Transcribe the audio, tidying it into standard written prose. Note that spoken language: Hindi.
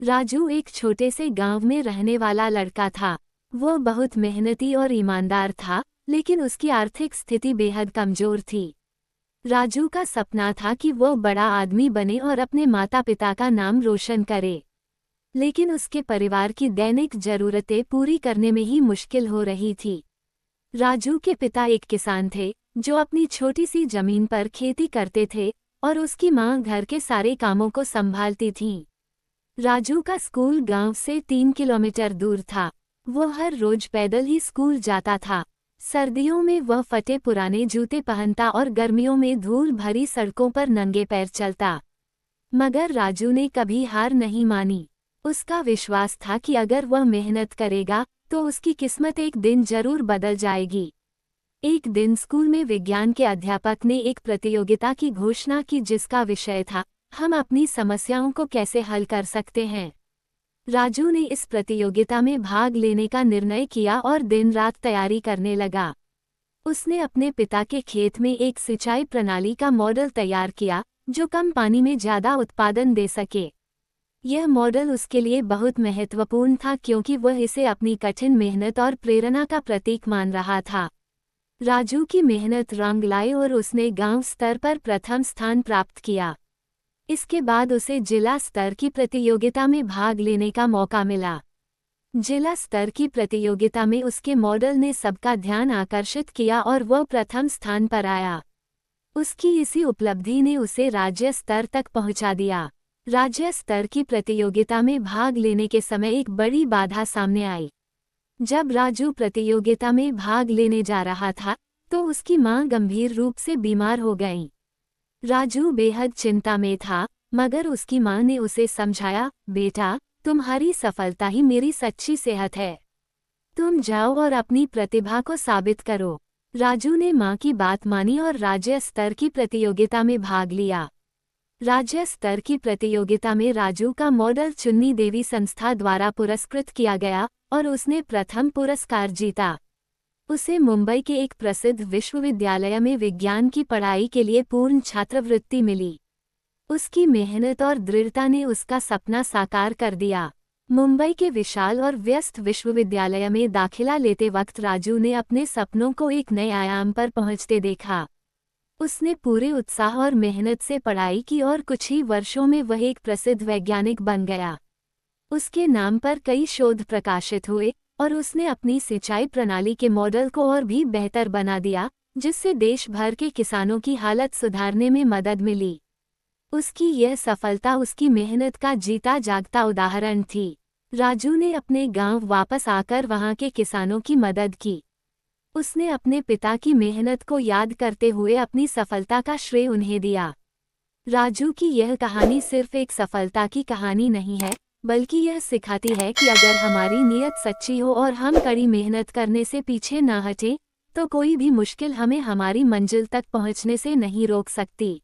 राजू एक छोटे से गांव में रहने वाला लड़का था। वो बहुत मेहनती और ईमानदार था, लेकिन उसकी आर्थिक स्थिति बेहद कमजोर थी। राजू का सपना था कि वो बड़ा आदमी बने और अपने माता पिता का नाम रोशन करे। लेकिन उसके परिवार की दैनिक जरूरतें पूरी करने में ही मुश्किल हो रही थी। राजू के पिता एक किसान थे, जो अपनी छोटी सी जमीन पर खेती करते थे, और उसकी मां घर के सारे कामों को संभालती थीं। राजू का स्कूल गांव से 3 किलोमीटर दूर था। वो हर रोज पैदल ही स्कूल जाता था। सर्दियों में वह फटे पुराने जूते पहनता और गर्मियों में धूल भरी सड़कों पर नंगे पैर चलता। मगर राजू ने कभी हार नहीं मानी। उसका विश्वास था कि अगर वह मेहनत करेगा तो उसकी किस्मत एक दिन जरूर बदल जाएगी। एक दिन स्कूल में विज्ञान के अध्यापक ने एक प्रतियोगिता की घोषणा की, जिसका विषय था, हम अपनी समस्याओं को कैसे हल कर सकते हैं। राजू ने इस प्रतियोगिता में भाग लेने का निर्णय किया और दिन रात तैयारी करने लगा। उसने अपने पिता के खेत में एक सिंचाई प्रणाली का मॉडल तैयार किया, जो कम पानी में ज्यादा उत्पादन दे सके। यह मॉडल उसके लिए बहुत महत्वपूर्ण था, क्योंकि वह इसे अपनी कठिन मेहनत और प्रेरणा का प्रतीक मान रहा था। राजू की मेहनत रंग लाई और उसने गांव स्तर पर प्रथम स्थान प्राप्त किया। इसके बाद उसे जिला स्तर की प्रतियोगिता में भाग लेने का मौका मिला। जिला स्तर की प्रतियोगिता में उसके मॉडल ने सबका ध्यान आकर्षित किया और वह प्रथम स्थान पर आया। उसकी इसी उपलब्धि ने उसे राज्य स्तर तक पहुंचा दिया। राज्य स्तर की प्रतियोगिता में भाग लेने के समय एक बड़ी बाधा सामने आई। जब राजू प्रतियोगिता में भाग लेने जा रहा था, तो उसकी मां गंभीर रूप से बीमार हो गईं। राजू बेहद चिंता में था, मगर उसकी मां ने उसे समझाया, बेटा, तुम्हारी सफलता ही मेरी सच्ची सेहत है। तुम जाओ और अपनी प्रतिभा को साबित करो। राजू ने मां की बात मानी और राज्य स्तर की प्रतियोगिता में भाग लिया। राज्य स्तर की प्रतियोगिता में राजू का मॉडल चुन्नी देवी संस्था द्वारा पुरस्कृत किया गया और उसने प्रथम पुरस्कार जीता। उसे मुंबई के एक प्रसिद्ध विश्वविद्यालय में विज्ञान की पढ़ाई के लिए पूर्ण छात्रवृत्ति मिली। उसकी मेहनत और दृढ़ता ने उसका सपना साकार कर दिया। मुंबई के विशाल और व्यस्त विश्वविद्यालय में दाखिला लेते वक्त राजू ने अपने सपनों को एक नए आयाम पर पहुंचते देखा। उसने पूरे उत्साह और मेहनत से पढ़ाई की और कुछ ही वर्षों में वह एक प्रसिद्ध वैज्ञानिक बन गया। उसके नाम पर कई शोध प्रकाशित हुए और उसने अपनी सिंचाई प्रणाली के मॉडल को और भी बेहतर बना दिया, जिससे देश भर के किसानों की हालत सुधारने में मदद मिली। उसकी यह सफलता उसकी मेहनत का जीता जागता उदाहरण थी। राजू ने अपने गांव वापस आकर वहां के किसानों की मदद की। उसने अपने पिता की मेहनत को याद करते हुए अपनी सफलता का श्रेय उन्हें दिया। राजू की यह कहानी सिर्फ एक सफलता की कहानी नहीं है, बल्कि यह सिखाती है कि अगर हमारी नीयत सच्ची हो और हम कड़ी मेहनत करने से पीछे न हटें, तो कोई भी मुश्किल हमें हमारी मंजिल तक पहुंचने से नहीं रोक सकती।